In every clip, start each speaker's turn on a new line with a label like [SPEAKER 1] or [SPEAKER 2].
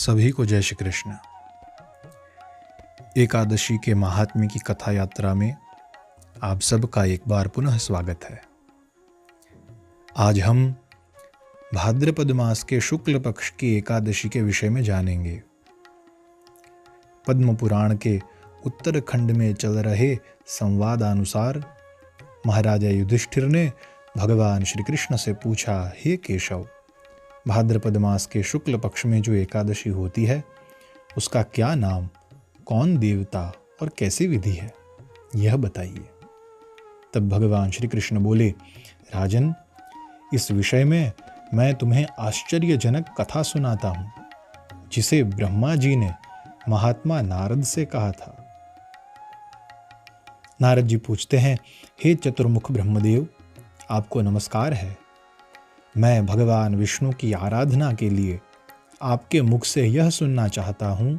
[SPEAKER 1] सभी को जय श्री कृष्ण। एकादशी के महात्म्य की कथा यात्रा में आप सबका एक बार पुनः स्वागत है। आज हम भाद्रपद मास के शुक्ल पक्ष की एकादशी के विषय में जानेंगे। पद्म पुराण के उत्तरखंड में चल रहे संवादानुसार महाराजा युधिष्ठिर ने भगवान श्री कृष्ण से पूछा, हे केशव, भाद्रपद मास के शुक्ल पक्ष में जो एकादशी होती है उसका क्या नाम, कौन देवता और कैसी विधि है, यह बताइए। तब भगवान श्री कृष्ण बोले, राजन, इस विषय में मैं तुम्हें आश्चर्यजनक कथा सुनाता हूँ, जिसे ब्रह्मा जी ने महात्मा नारद से कहा था। नारद जी पूछते हैं, हे चतुर्मुख ब्रह्मदेव, आपको नमस्कार है। मैं भगवान विष्णु की आराधना के लिए आपके मुख से यह सुनना चाहता हूँ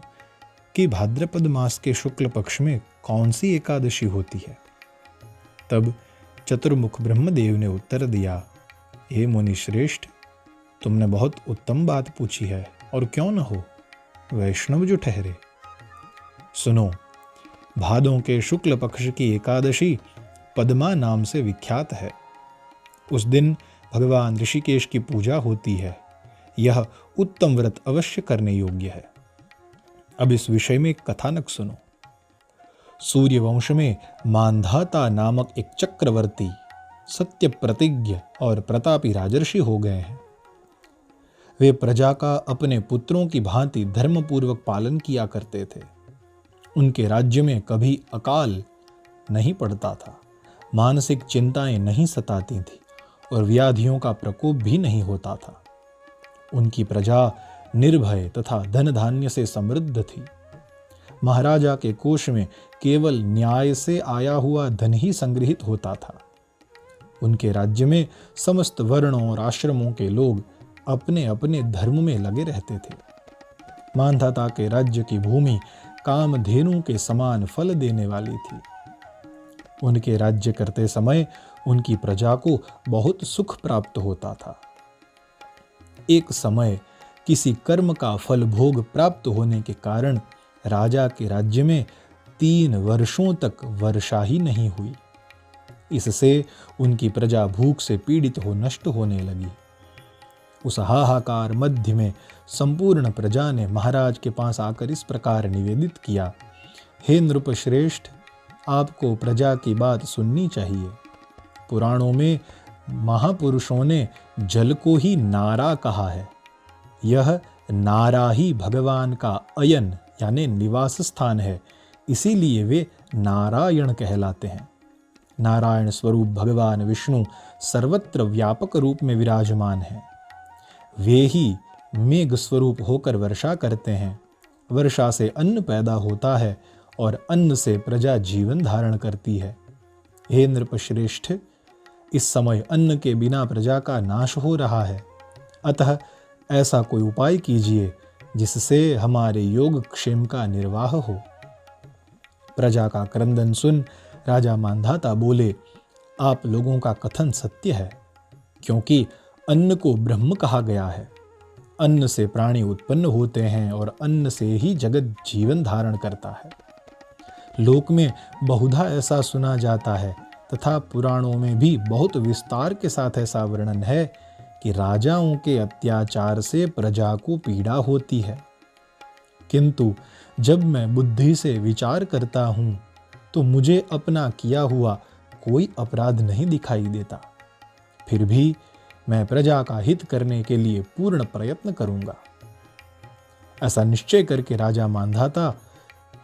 [SPEAKER 1] कि भाद्रपद मास के शुक्ल पक्ष में कौन सी एकादशी होती है। तब चतुर्मुख ब्रह्मदेव ने उत्तर दिया, हे मुनि श्रेष्ठ, तुमने बहुत उत्तम बात पूछी है और क्यों न हो, वैष्णव जो ठहरे। सुनो, भादों के शुक्ल पक्ष की एकादशी पद्मा नाम से विख्यात है। उस दिन भगवान ऋषिकेश की पूजा होती है। यह उत्तम व्रत अवश्य करने योग्य है। अब इस विषय में एक कथानक सुनो। सूर्य वंश में मांधाता नामक एक चक्रवर्ती सत्य प्रतिज्ञ और प्रतापी राजर्षि हो गए हैं। वे प्रजा का अपने पुत्रों की भांति धर्मपूर्वक पालन किया करते थे। उनके राज्य में कभी अकाल नहीं पड़ता था, मानसिक चिंताएं नहीं सताती थी और व्याधियों का प्रकोप भी नहीं होता था। उनकी प्रजा निर्भय तथा धन धान्य से समृद्ध थी। महाराजा के कोष में केवल न्याय से आया हुआ धन ही संग्रहित होता था। उनके राज्य में समस्त वर्णों और आश्रमों के लोग अपने अपने धर्म में लगे रहते थे। मांधाता के राज्य की भूमि कामधेनु के समान फल देने वाली थी। उनके राज्य करते समय उनकी प्रजा को बहुत सुख प्राप्त होता था। एक समय किसी कर्म का फल भोग प्राप्त होने के कारण राजा के राज्य में 3 वर्षों तक वर्षा ही नहीं हुई। इससे उनकी प्रजा भूख से पीड़ित हो नष्ट होने लगी। उस हाहाकार मध्य में संपूर्ण प्रजा ने महाराज के पास आकर इस प्रकार निवेदित किया, हे नृपश्रेष्ठ, आपको प्रजा की बात सुननी चाहिए। पुराणों में महापुरुषों ने जल को ही नारा कहा है। यह नारा ही भगवान का अयन यानी निवास स्थान है, इसीलिए वे नारायण कहलाते हैं। नारायण स्वरूप भगवान विष्णु सर्वत्र व्यापक रूप में विराजमान हैं। वे ही मेघ स्वरूप होकर वर्षा करते हैं। वर्षा से अन्न पैदा होता है और अन्न से प्रजा जीवन धारण करती है। हे नृपश्रेष्ठ, इस समय अन्न के बिना प्रजा का नाश हो रहा है, अतः ऐसा कोई उपाय कीजिए जिससे हमारे योग क्षेम का निर्वाह हो। प्रजा का क्रंदन सुन राजा मांधाता बोले, आप लोगों का कथन सत्य है, क्योंकि अन्न को ब्रह्म कहा गया है। अन्न से प्राणी उत्पन्न होते हैं और अन्न से ही जगत जीवन धारण करता है। लोक में बहुधा ऐसा सुना जाता है तथा पुराणों में भी बहुत विस्तार के साथ ऐसा वर्णन है कि राजाओं के अत्याचार से प्रजा को पीड़ा होती है। किंतु जब मैं बुद्धि से विचार करता हूँ तो मुझे अपना किया हुआ कोई अपराध नहीं दिखाई देता। फिर भी मैं प्रजा का हित करने के लिए पूर्ण प्रयत्न करूंगा। ऐसा निश्चय करके राजा मांधाता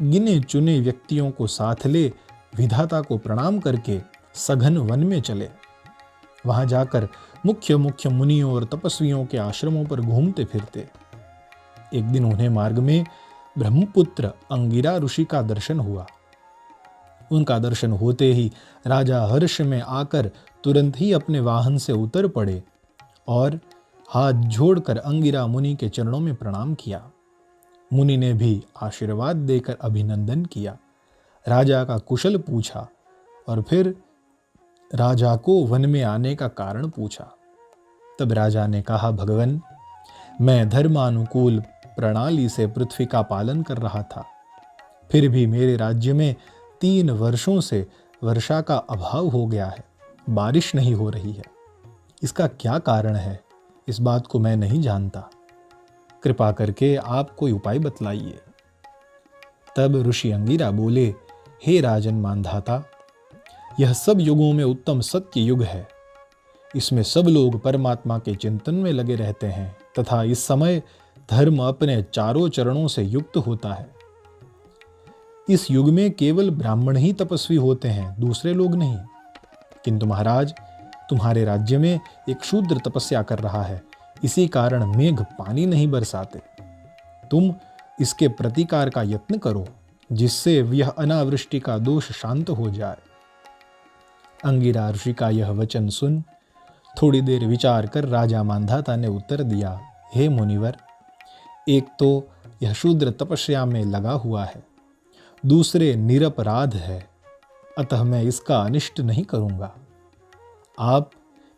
[SPEAKER 1] गिने चुने व्यक्तियों को साथ ले विधाता को प्रणाम करके सघन वन में चले। वहां जाकर मुख्य मुख्य मुनियों और तपस्वियों के आश्रमों पर घूमते फिरते। एक दिन उन्हें मार्ग में ब्रह्मपुत्र अंगिरा ऋषि का दर्शन हुआ। उनका दर्शन होते ही राजा हर्ष में आकर तुरंत ही अपने वाहन से उतर पड़े और हाथ जोड़कर अंगिरा मुनि के चरणों में प्रणाम किया। मुनि ने भी आशीर्वाद देकर अभिनंदन किया, राजा का कुशल पूछा और फिर राजा को वन में आने का कारण पूछा। तब राजा ने कहा, भगवन, मैं धर्मानुकूल प्रणाली से पृथ्वी का पालन कर रहा था। फिर भी मेरे राज्य में 3 वर्षों से वर्षा का अभाव हो गया है, बारिश नहीं हो रही है। इसका क्या कारण है, इस बात को मैं नहीं जानता। कृपा करके आप कोई उपाय बतलाइए। तब ऋषि अंगिरा बोले, हे राजन मानधाता, यह सब युगों में उत्तम सत्य युग है। इसमें सब लोग परमात्मा के चिंतन में लगे रहते हैं तथा इस समय धर्म अपने चारों चरणों से युक्त होता है। इस युग में केवल ब्राह्मण ही तपस्वी होते हैं, दूसरे लोग नहीं। किंतु महाराज, तुम्हारे राज्य में एक शूद्र तपस्या कर रहा है, इसी कारण मेघ पानी नहीं बरसाते। तुम इसके प्रतिकार का यत्न करो, जिससे यह अनावृष्टि का दोष शांत हो जाए। अंगिरा ऋषि का यह वचन सुन थोड़ी देर विचार कर राजा मांधाता ने उत्तर दिया, हे मुनिवर, एक तो यह शूद्र तपस्या में लगा हुआ है, दूसरे निरपराध है, अतः मैं इसका अनिष्ट नहीं करूंगा। आप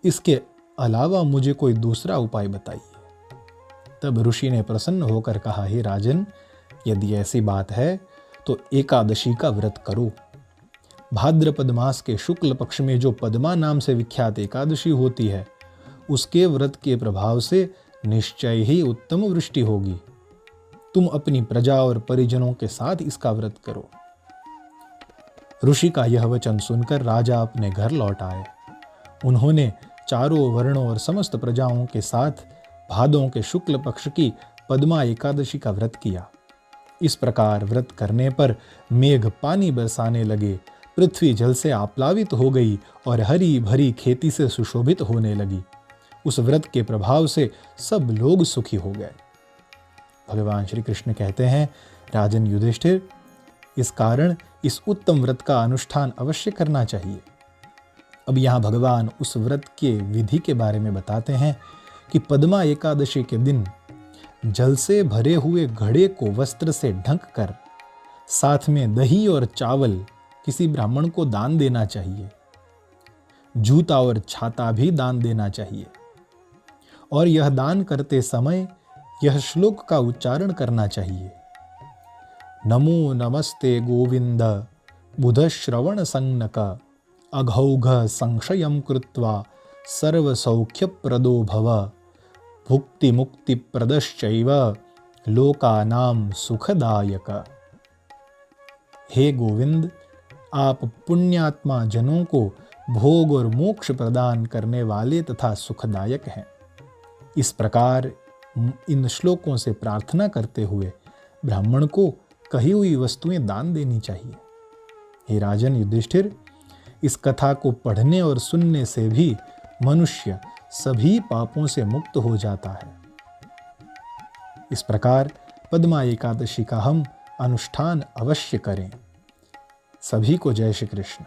[SPEAKER 1] इसके अलावा मुझे कोई दूसरा उपाय बताइए। तब ऋषि ने प्रसन्न होकर कहा, हे राजन, यदि ऐसी बात है तो एकादशी का व्रत करो। भाद्रपद मास के शुक्ल पक्ष में जो पद्मा नाम से विख्यात एकादशी होती है, उसके व्रत के प्रभाव से निश्चय ही उत्तम वृष्टि होगी। तुम अपनी प्रजा और परिजनों के साथ इसका व्रत करो। ऋषि का यह वचन सुनकर राजा अपने घर लौट आए। उन्होंने चारों वर्णों और समस्त प्रजाओं के साथ भादों के शुक्ल पक्ष की पद्मा एकादशी का व्रत किया। इस प्रकार व्रत करने पर मेघ पानी बरसाने लगे, पृथ्वी जल से आप्लावित हो गई और हरी भरी खेती से सुशोभित होने लगी। उस व्रत के प्रभाव से सब लोग सुखी हो गए। भगवान श्री कृष्ण कहते हैं, राजन युधिष्ठिर, इस कारण इस उत्तम व्रत का अनुष्ठान अवश्य करना चाहिए। अब यहाँ भगवान उस व्रत के विधि के बारे में बताते हैं कि पद्मा एकादशी के दिन जल से भरे हुए घड़े को वस्त्र से ढक कर साथ में दही और चावल किसी ब्राह्मण को दान देना चाहिए। जूता और छाता भी दान देना चाहिए और यह दान करते समय यह श्लोक का उच्चारण करना चाहिए, नमो नमस्ते गोविंद बुध श्रवण संज्ञक अघौघ संशयं कृत्वा सर्व सौख्य प्रदो भव भुक्ति मुक्ति प्रदश्चैव लोकानाम सुखदायक। हे गोविंद, आप पुण्यात्मा जनों को भोग और मोक्ष प्रदान करने वाले तथा सुखदायक हैं। इस प्रकार इन श्लोकों से प्रार्थना करते हुए ब्राह्मण को कही हुई वस्तुएं दान देनी चाहिए। हे राजन युधिष्ठिर, इस कथा को पढ़ने और सुनने से भी मनुष्य सभी पापों से मुक्त हो जाता है। इस प्रकार पद्मा एकादशी का हम अनुष्ठान अवश्य करें। सभी को जय श्री कृष्ण।